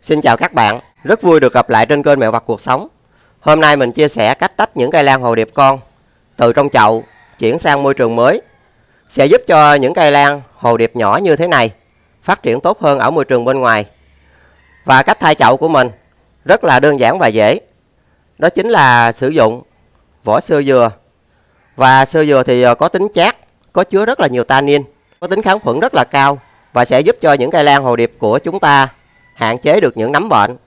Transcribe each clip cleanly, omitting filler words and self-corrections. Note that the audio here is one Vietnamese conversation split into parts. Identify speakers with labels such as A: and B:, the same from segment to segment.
A: Xin chào các bạn, rất vui được gặp lại trên kênh Mẹo Vặt Cuộc Sống. Hôm nay mình chia sẻ cách tách những cây lan hồ điệp con từ trong chậu chuyển sang môi trường mới, sẽ giúp cho những cây lan hồ điệp nhỏ như thế này phát triển tốt hơn ở môi trường bên ngoài. Và cách thay chậu của mình rất là đơn giản và dễ, đó chính là sử dụng vỏ sưa dừa. Và sưa dừa thì có tính chát, có chứa rất là nhiều tannin, có tính kháng khuẩn rất là cao và sẽ giúp cho những cây lan hồ điệp của chúng ta hạn chế được những nấm bệnh,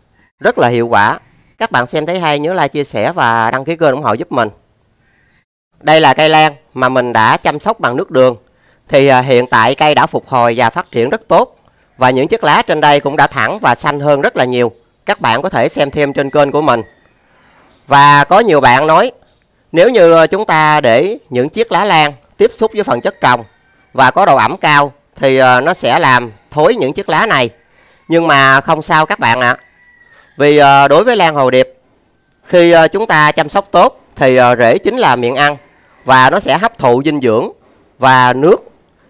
A: rất là hiệu quả. Các bạn xem thấy hay nhớ like, chia sẻ và đăng ký kênh ủng hộ giúp mình. Đây là cây lan mà mình đã chăm sóc bằng nước đường. Thì hiện tại cây đã phục hồi và phát triển rất tốt. Và những chiếc lá trên đây cũng đã thẳng và xanh hơn rất là nhiều. Các bạn có thể xem thêm trên kênh của mình. Và có nhiều bạn nói, nếu như chúng ta để những chiếc lá lan tiếp xúc với phần chất trồng và có độ ẩm cao thì nó sẽ làm thối những chiếc lá này. Nhưng mà không sao các bạn ạ. Vì đối với lan hồ điệp, khi chúng ta chăm sóc tốt thì rễ chính là miệng ăn, và nó sẽ hấp thụ dinh dưỡng và nước.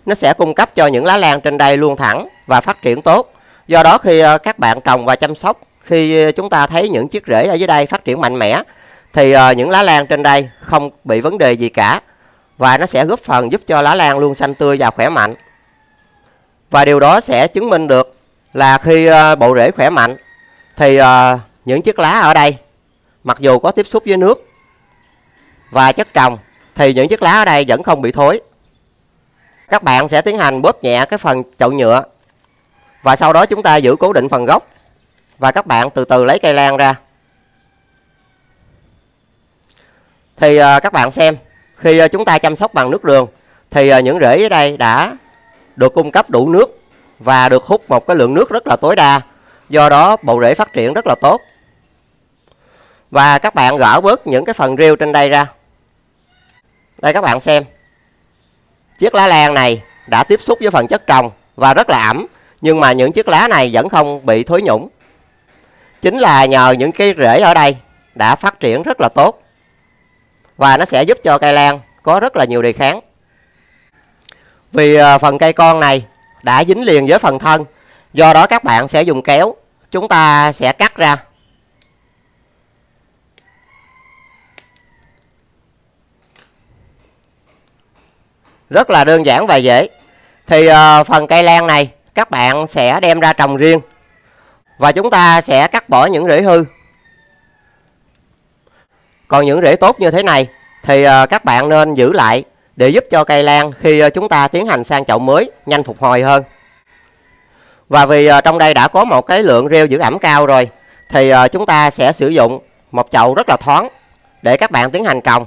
A: Nó sẽ cung cấp cho những lá lan trên đây luôn thẳng và phát triển tốt. Do đó khi các bạn trồng và chăm sóc, khi chúng ta thấy những chiếc rễ ở dưới đây phát triển mạnh mẽ thì những lá lan trên đây không bị vấn đề gì cả. Và nó sẽ góp phần giúp cho lá lan luôn xanh tươi và khỏe mạnh. Và điều đó sẽ chứng minh được là khi bộ rễ khỏe mạnh thì những chiếc lá ở đây mặc dù có tiếp xúc với nước và chất trồng thì những chiếc lá ở đây vẫn không bị thối. Các bạn sẽ tiến hành bóp nhẹ cái phần chậu nhựa và sau đó chúng ta giữ cố định phần gốc và các bạn từ từ lấy cây lan ra. Thì các bạn xem, khi chúng ta chăm sóc bằng nước đường thì những rễ ở đây đã được cung cấp đủ nước và được hút một cái lượng nước rất là tối đa. Do đó bộ rễ phát triển rất là tốt. Và các bạn gỡ bớt những cái phần rêu trên đây ra. Đây các bạn xem, chiếc lá lan này đã tiếp xúc với phần chất trồng và rất là ẩm, nhưng mà những chiếc lá này vẫn không bị thối nhũng. Chính là nhờ những cái rễ ở đây đã phát triển rất là tốt. Và nó sẽ giúp cho cây lan có rất là nhiều đề kháng. Vì phần cây con này đã dính liền với phần thân, do đó các bạn sẽ dùng kéo, chúng ta sẽ cắt ra. Rất là đơn giản và dễ. Thì phần cây lan này các bạn sẽ đem ra trồng riêng. Và chúng ta sẽ cắt bỏ những rễ hư. Còn những rễ tốt như thế này thì các bạn nên giữ lại để giúp cho cây lan khi chúng ta tiến hành sang chậu mới nhanh phục hồi hơn. Và vì trong đây đã có một cái lượng rêu giữ ẩm cao rồi thì chúng ta sẽ sử dụng một chậu rất là thoáng để các bạn tiến hành trồng.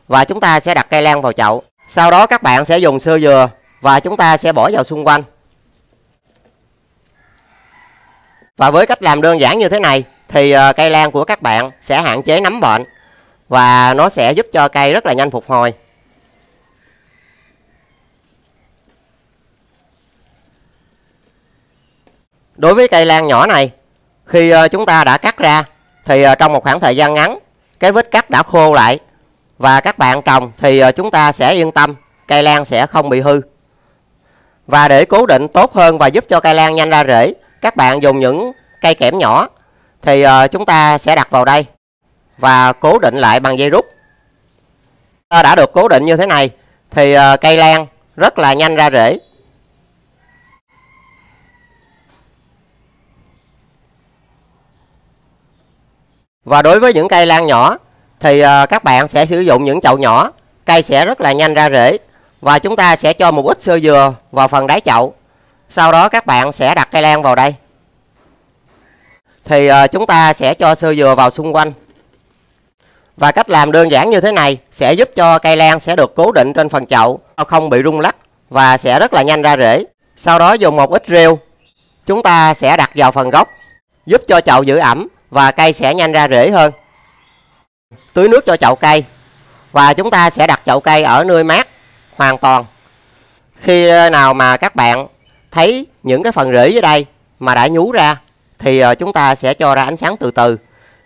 A: Và chúng ta sẽ đặt cây lan vào chậu. Sau đó các bạn sẽ dùng sơ dừa và chúng ta sẽ bỏ vào xung quanh. Và với cách làm đơn giản như thế này thì cây lan của các bạn sẽ hạn chế nấm bệnh và nó sẽ giúp cho cây rất là nhanh phục hồi. Đối với cây lan nhỏ này, khi chúng ta đã cắt ra thì trong một khoảng thời gian ngắn cái vết cắt đã khô lại và các bạn trồng thì chúng ta sẽ yên tâm cây lan sẽ không bị hư. Và để cố định tốt hơn và giúp cho cây lan nhanh ra rễ, các bạn dùng những cây kẽm nhỏ thì chúng ta sẽ đặt vào đây và cố định lại bằng dây rút. Đã được cố định như thế này thì cây lan rất là nhanh ra rễ. Và đối với những cây lan nhỏ thì các bạn sẽ sử dụng những chậu nhỏ, cây sẽ rất là nhanh ra rễ. Và chúng ta sẽ cho một ít sơ dừa vào phần đáy chậu. Sau đó các bạn sẽ đặt cây lan vào đây. Thì chúng ta sẽ cho sơ dừa vào xung quanh. Và cách làm đơn giản như thế này sẽ giúp cho cây lan sẽ được cố định trên phần chậu, không bị rung lắc và sẽ rất là nhanh ra rễ. Sau đó dùng một ít rêu, chúng ta sẽ đặt vào phần gốc, giúp cho chậu giữ ẩm và cây sẽ nhanh ra rễ hơn. Tưới nước cho chậu cây và chúng ta sẽ đặt chậu cây ở nơi mát hoàn toàn. Khi nào mà các bạn thấy những cái phần rễ dưới đây mà đã nhú ra thì chúng ta sẽ cho ra ánh sáng từ từ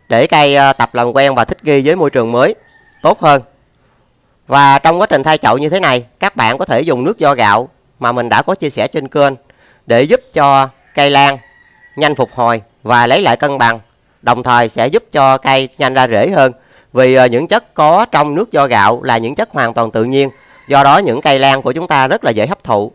A: để cây tập làm quen và thích nghi với môi trường mới tốt hơn. Và trong quá trình thay chậu như thế này, các bạn có thể dùng nước vo gạo mà mình đã có chia sẻ trên kênh để giúp cho cây lan nhanh phục hồi và lấy lại cân bằng, đồng thời sẽ giúp cho cây nhanh ra rễ hơn. Vì những chất có trong nước vo gạo là những chất hoàn toàn tự nhiên, do đó những cây lan của chúng ta rất là dễ hấp thụ.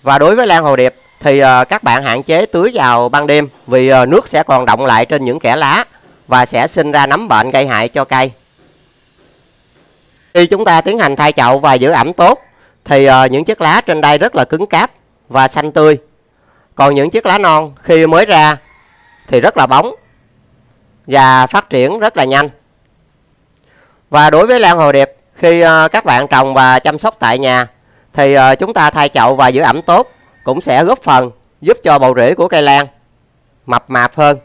A: Và đối với lan hồ điệp thì các bạn hạn chế tưới vào ban đêm, vì nước sẽ còn đọng lại trên những kẽ lá và sẽ sinh ra nấm bệnh gây hại cho cây. Khi chúng ta tiến hành thay chậu và giữ ẩm tốt thì những chiếc lá trên đây rất là cứng cáp và xanh tươi. Còn những chiếc lá non khi mới ra thì rất là bóng và phát triển rất là nhanh. Và đối với lan hồ điệp, khi các bạn trồng và chăm sóc tại nhà thì chúng ta thay chậu và giữ ẩm tốt cũng sẽ góp phần giúp cho bộ rễ của cây lan mập mạp hơn,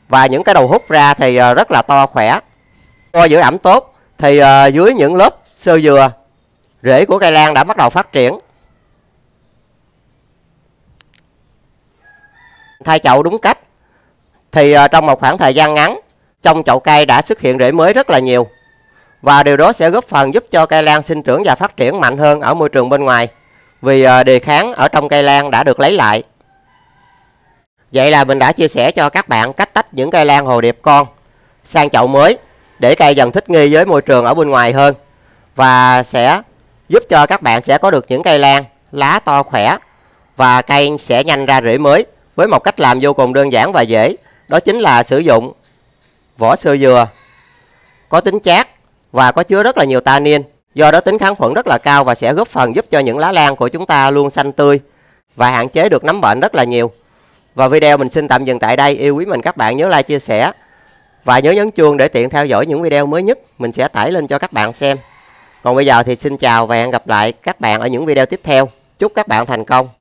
A: và những cái đầu hút ra thì rất là to khỏe. Do giữ ẩm tốt thì dưới những lớp xơ dừa, rễ của cây lan đã bắt đầu phát triển. Thay chậu đúng cách thì trong một khoảng thời gian ngắn, trong chậu cây đã xuất hiện rễ mới rất là nhiều, và điều đó sẽ góp phần giúp cho cây lan sinh trưởng và phát triển mạnh hơn ở môi trường bên ngoài, vì đề kháng ở trong cây lan đã được lấy lại. Vậy là mình đã chia sẻ cho các bạn cách tách những cây lan hồ điệp con sang chậu mới để cây dần thích nghi với môi trường ở bên ngoài hơn, và sẽ giúp cho các bạn sẽ có được những cây lan lá to khỏe và cây sẽ nhanh ra rễ mới với một cách làm vô cùng đơn giản và dễ. Đó chính là sử dụng vỏ sơ dừa có tính chát và có chứa rất là nhiều tannin, do đó tính kháng khuẩn rất là cao và sẽ góp phần giúp cho những lá lan của chúng ta luôn xanh tươi và hạn chế được nấm bệnh rất là nhiều. Và video mình xin tạm dừng tại đây. Yêu quý mình các bạn nhớ like, chia sẻ và nhớ nhấn chuông để tiện theo dõi những video mới nhất mình sẽ tải lên cho các bạn xem. Còn bây giờ thì xin chào và hẹn gặp lại các bạn ở những video tiếp theo. Chúc các bạn thành công.